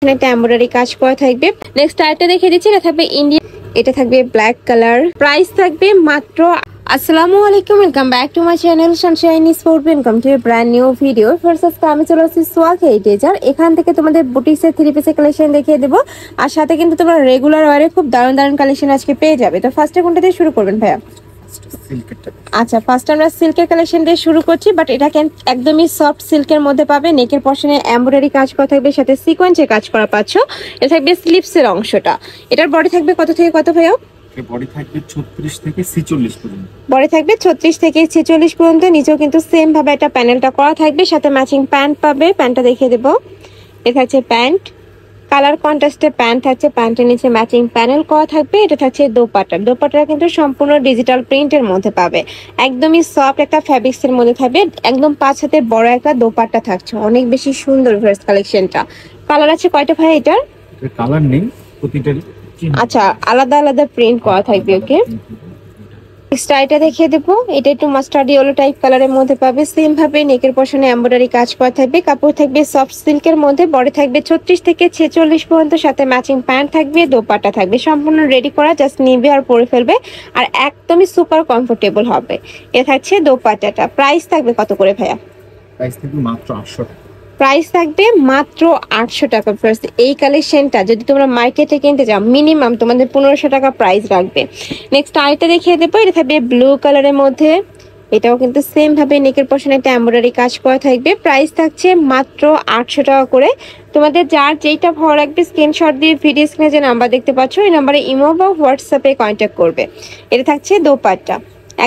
একটা এমব্রয়ডারি কাজ করা থাকবে। নেক্সট আরেকটা দেখিয়ে দিচ্ছি, এটা থাকবে ইন্ডিয়ান, এটা থাকবে ব্ল্যাক কালার। প্রাইস থাকবে মাত্র আসসালামু আলাইকুম, welcome back to my channel Sunshine sport, welcome to A brand new video. First আজকে আমি চলে আসছি সোয়াগ এইটেজার। এখান থেকে তোমাদের বুটিক্সের থ্রি পিসের কালেকশন দেখিয়ে দেবো, আর সাথে কিন্তু তোমরা রেগুলার ওয়ারে খুব দারুণ দারুণ কালেকশন আজকে পেয়ে যাবে। তো ফার্স্টে কোনটা দিয়ে শুরু করবেন ভাইয়া? আচ্ছা, ফার্স্ট আমরা সিল্কের কালেকশন দিয়ে শুরু করছি, বাট এটা একদমই সফট সিল্কের মধ্যে পাবে। নেকের পশনে এমব্রয়ডারি কাজ করা থাকবে, সাথে সিকোয়েন্সের কাজ করা পাচ্ছ। এটা থাকবে স্লিপসের অংশটা। এটার বডি থাকবে কত থেকে কত ভাইয়া? বডি থাকবে 36 থেকে 46 পর্যন্ত। বডি থাকবে 36 থেকে 46 পর্যন্ত। নিচেও কিন্তু সেম ভাবে একটা প্যানেলটা করা থাকবে, সাথে ম্যাচিং প্যান্ট পাবে। প্যান্টটা দেখিয়ে দেবো, এটা হচ্ছে প্যান্ট, কালার কন্ট্রাস্টে প্যান্ট থাকছে, প্যান্টের নিচে ম্যাচিং প্যানেল করা থাকবে। এটা থাকছে দোপাট্টা, দোপাট্টা কিন্তু সম্পূর্ণ ডিজিটাল প্রিন্টের মধ্যে পাবে, একদমই সফট একটা ফ্যাব্রিক্স এর মধ্যে থাকবে। একদম 5 হাতের বড় একটা দোপাট্টা থাকছে, অনেক বেশি সুন্দর ফার্স্ট কালেকশনটা। কালার আছে কয়টা ভাই এটার? কালার নেই, প্রতিটারই আচ্ছা আলাদা আলাদা প্রিন্ট করা থাকবে। ওকে, স্টাইলটা দেখিয়ে দেবো, এটা একটু মাস্টার্ড ইয়েলো টাইপ কালারের মধ্যে পাবে। সেম ভাবে নেকের পশনে এমব্রয়ডারি কাজ করা থাকবে, কাপড় থাকবে সফট সিল্কের মধ্যে। বডি থাকবে 36 থেকে 46 পর্যন্ত, সাথে ম্যাচিং প্যান্ট থাকবে, দোপাট্টা থাকবে। সম্পূর্ণ রেডি করা, জাস্ট নিবে আর পরে ফেলবে, আর একদমই সুপার কমফোর্টেবল হবে। এ থাকছে দোপাট্টাটা। প্রাইস থাকবে কত করে ভাইয়া? প্রাইস থাকবে মাত্র 800 টাকা। প্রাইস থাকবে মাত্র 800 টাকা। ফার্স্ট এই কালেকশনটা যদি তোমরা মার্কেটে কিনতে যাও, মিনিমাম তোমাদের 1500 টাকা প্রাইস রাখবে। নেক্সট আরেকটা দেখিয়ে দেবো, এটা থাকবে ব্লু কালারের মধ্যে। এটাও কিন্তু সেম ভাবে নেকের পশনে একটা এমব্রয়ডারি কাজ করা থাকবে। প্রাইস থাকছে মাত্র 800 টাকা করে। তোমাদের যার যেইটা ভালো লাগবে স্ক্রিনশট দিয়ে ভিডিও স্ক্রিনে যে নাম্বার দেখতে পাচ্ছ, এই নাম্বারে ইমো বা হোয়াটসঅ্যাপে কন্ট্যাক্ট করবে। এটা থাকছে দোপাট্টা,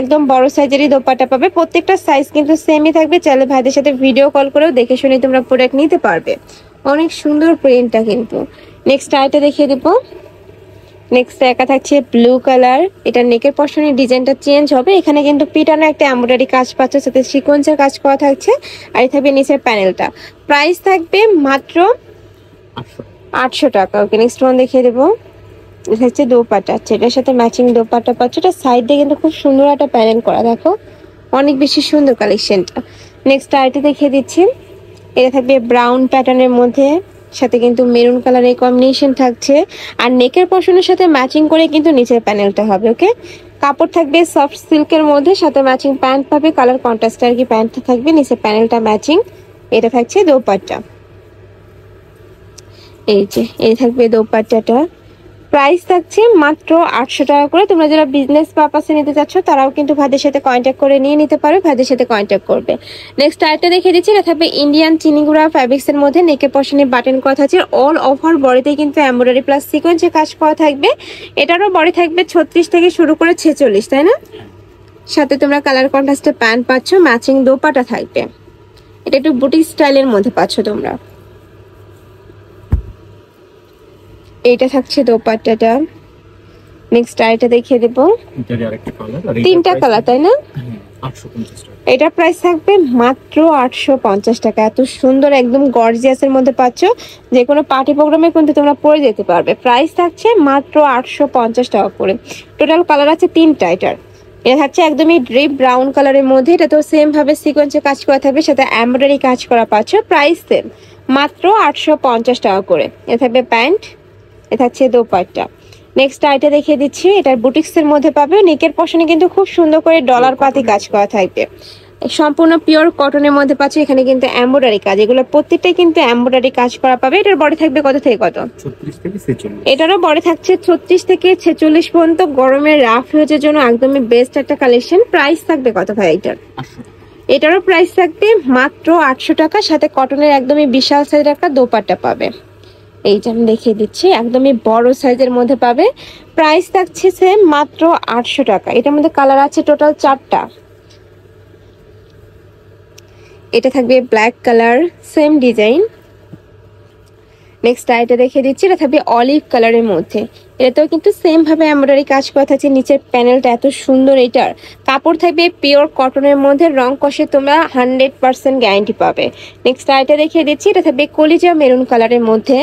একদম বড় সাইজেরই দোপাট্টা পাবে। প্রত্যেকটা সাইজ কিন্তু সেমই থাকবে, চাইলে ভাইদের সাথে ভিডিও কল করেও দেখে শুনে তোমরা প্রোডাক্ট নিতে পারবে। অনেক সুন্দর প্রিন্টটা কিন্তু। নেক্সট আইটা দেখিয়ে দেবো, নেক্সট একা থাকছে ব্লু কালার। এটা নেকের পশনের ডিজাইনটা চেঞ্জ হবে, এখানে কিন্তু পিটানো একটা এমব্রয়ডারি কাজ পাচ্ছে, সাথে সিকোয়েন্সের কাজ করা থাকছে, আর এই থাকবে নিচের প্যানেলটা। প্রাইস থাকবে মাত্র 800 টাকা। ওকে, নেক্সট ওয়ান দেখিয়ে দেবো, এটা হচ্ছে দোপাট্টা। আচ্ছা, এটার সাথে ম্যাচিং দোপাট্টা পাচ্ছ। এটা সাইড দিয়ে কিন্তু খুব সুন্দর একটা প্যানেল করা, দেখো অনেক বেশি সুন্দর কালেকশনটা। নেক্সট আইটা দেখিয়ে দিচ্ছি, এটা থাকবে ব্রাউন প্যাটার্নের মধ্যে, সাথে কিন্তু মেরুন কালারের কম্বিনেশন থাকছে, আর নেকের পশনের সাথে ম্যাচিং করে কিন্তু নিচের প্যানেলটা হবে। ওকে, কাপড় থাকবে সফট সিল্কের মধ্যে, সাথে ম্যাচিং প্যান্ট পাবে, কালার কন্ট্রাস্ট আর কি প্যান্টটা থাকবে, নিচের প্যানেলটা ম্যাচিং। এটা থাকছে দোপাট্টা, এই যে এই থাকবে দোপাট্টাটা। প্রাইস থাকছে মাত্র 800 টাকা করে। তোমরা যারা বিজনেস পারপাসে নিতে চাচ্ছ, তারাও কিন্তু ভাইদের সাথে কন্ট্যাক্ট করে নিয়ে নিতে পারো, ভাইদের সাথে কন্ট্যাক্ট করবে। নেক্সট আরেকটা দেখিয়ে দিচ্ছি, এটা থাকবে ইন্ডিয়ান চিনিগুড়া ফ্যাব্রিক্স এর মধ্যে। নেকের পশনে বাটন করা থাকছে, অল ওভার বডিতে কিন্তু এমব্রয়ডারি প্লাস সিকোয়েন্সের কাজ করা থাকবে। এটারও বডি থাকবে 36 থেকে শুরু করে 46, তাই না? সাথে তোমরা কালার কন্ট্রাস্টে প্যান্ট পাচ্ছ, ম্যাচিং দোপাট্টা থাকবে। এটা একটু বুটিক স্টাইলের মধ্যে পাচ্ছ তোমরা। এইটা থাকছে দোপাট্টাটা। নেক্সট আইটা দেখিয়ে দেবো, তিনটা কালার তাই না? এটা প্রাইস থাকবে মাত্র 850 টাকা। এত সুন্দর একদম গর্জিয়াস এর মধ্যে পাচ্ছ, যে কোনো পার্টি প্রোগ্রামে কিন্তু তোমরা পরে যেতে পারবে। প্রাইস থাকছে মাত্র 850 টাকা করে। টোটাল কালার আছে 3টা। এটা থাকছে একদমই ডিপ ব্রাউন কালারের মধ্যে। এটা তো সেম ভাবে সিকোয়েন্সে কাজ করা থাকবে, সাথে এমব্রয়ডারি কাজ করা পাচ্ছ। প্রাইস সেম, মাত্র 850 টাকা করে। এটা থাকবে প্যান্ট, এটা হচ্ছে দোপাট্টা। নেক্সট আইটা দেখিয়ে দিচ্ছি, এটার বুটিক্স এর মধ্যে পাবে। নেকের পশনে কিন্তু খুব সুন্দর করে ডলার পাতি কাজ করা থাকবে, সম্পূর্ণ পিওর কটনের মধ্যে পাচ্ছে। এখানে কিন্তু এমব্রয়ডারি কাজ, এগুলো প্রত্যেকটাই কিন্তু এমব্রয়ডারি কাজ করা পাবে। এটার বডি থাকবে কত থেকে কত? 36 থেকে 46। এটারও বডি থাকছে 36 থেকে 46 পর্যন্ত। গরমের রাফ ইউজের জন্য একদমই বেস্ট একটা কালেকশন। প্রাইস থাকবে কত ভাই এটার? এটারও প্রাইস থাকবে মাত্র 800 টাকা, সাথে কটনের একদমই বিশাল সাইজের একটা দোপাট্টা পাবে। এই যে আমি দেখিয়ে দিচ্ছি, একদমই বড় সাইজের মধ্যে পাবে। প্রাইস থাকছে সেম, মাত্র 800 টাকা। এটার মধ্যে কালার আছে টোটাল 4টা। এটা থাকবে black colour, same design. Next আইটা দেখিয়ে দিচ্ছি, এটা থাকবে অলিভ কালারের মধ্যে। এটাতেও কিন্তু সেম ভাবে এমব্রয়ডারি কাজ করা থাকছে, নিচের প্যানেলটা এত সুন্দর। এটার কাপড় থাকবে পিওর কটনের মধ্যে, রং কষে তোমরা 100% গ্যারান্টি পাবে। নেক্সট আইটা দেখিয়ে দিচ্ছি, এটা থাকবে কলিজা মেরুন কালারের মধ্যে।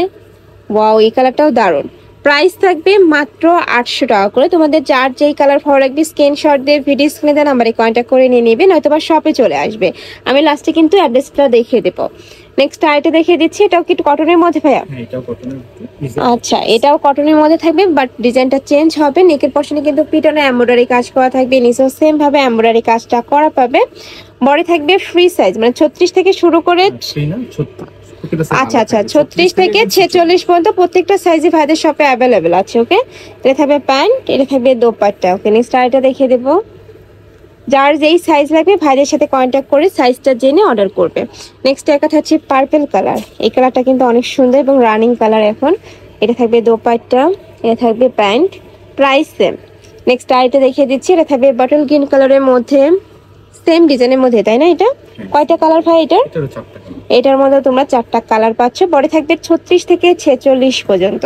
ওয়াও, এই কালারটাও দারুণ। প্রাইস থাকবে মাত্র 800 টাকা করে। তোমাদের যার যেই কালার ভালো লাগবে স্ক্রিনশট দিয়ে ভিডিও স্ক্রিনে দেওয়া নাম্বারে কন্ট্যাক্ট করে নিয়ে নেবে, নয়তো বা শপে চলে আসবে। আমি লাস্টে কিন্তু অ্যাড্রেসটা দেখিয়ে দেবো। নেক্সট আইটা দেখিয়ে দিচ্ছি, এটাও কি কটনের মধ্যে ভাইয়া? হ্যাঁ, এটাও কটনের। আচ্ছা, এটাও কটনের মধ্যে থাকবে, বাট ডিজাইনটা চেঞ্জ হবে। নেকের পশনে কিন্তু পিটনে এমব্রয়ডারি কাজ করা থাকবে, নিচেও সেম ভাবে এমব্রয়ডারি কাজটা করা পাবে। বডি থাকবে ফ্রি সাইজ, মানে 36 থেকে শুরু করে আচ্ছা 36 থেকে 46 পর্যন্ত প্রত্যেকটা সাইজে ভাইদের শপে অ্যাভেলেবেল আছে। ওকে, এটা থাকবে প্যান্ট, এটা থাকবে দোপাট্টা। ওকে, নেক্সট আইটা দেখিয়ে দেবো। যার যেই সাইজ লাগবে ভাইদের সাথে কন্ট্যাক্ট করে সাইজটা জেনে অর্ডার করবে। নেক্সট একটা হচ্ছে পার্পল কালার, এই কালারটা কিন্তু অনেক সুন্দর এবং রানিং কালার এখন। এটা থাকবে দোপাট্টা, এটা থাকবে প্যান্ট, প্রাইস সেম। নেক্সট আইটা দেখিয়ে দিচ্ছি, এটা থাকবে বটল গ্রিন কালারের মধ্যে, সেম ডিজাইনের মধ্যে, তাই না? এটা কয়টা কালার ভাই এটার? এটার মধ্যে তোমরা 4টা কালার পাচ্ছ। বডি থাকবে 36 থেকে 46 পর্যন্ত।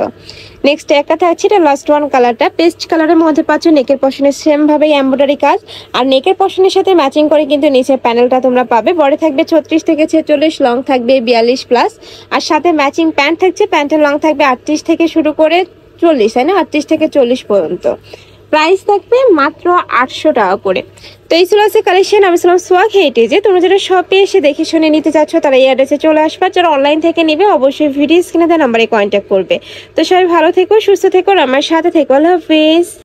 নেক্সট একটা থাকছে, এটা লাস্ট ওয়ান কালারটা পেস্ট কালারের মধ্যে পাচ্ছ। নেকের পশনে সেম ভাবে এমব্রয়ডারি কাজ, আর নেকের পশনের সাথে ম্যাচিং করে কিন্তু নিচের প্যানেলটা তোমরা পাবে। বডি থাকবে 36 থেকে 46, লং থাকবে 42 প্লাস, আর সাথে ম্যাচিং প্যান্ট থাকছে। প্যান্টের লং থাকবে 38 থেকে শুরু করে 40, তাই না? 38 থেকে 40 পর্যন্ত। প্রাইস থাকবে মাত্র 800 টাকা করে। তো এই ছিল আজকে কালেকশন। আমি ছিলাম সোয়াগ হেরিটেজে। তোমরা যারা শপে এসে দেখে শুনে নিতে চাচ্ছ তারা এই অ্যাড্রেসে চলে আসবে। যারা অনলাইন থেকে নিবে অবশ্যই ভিডিও স্ক্রিনে দেওয়া নাম্বারে কন্ট্যাক্ট করবে। তো সবাই ভালো থেকো, সুস্থ থেকো, আমার সাথে থেকো। আল্লাহ হাফিজ।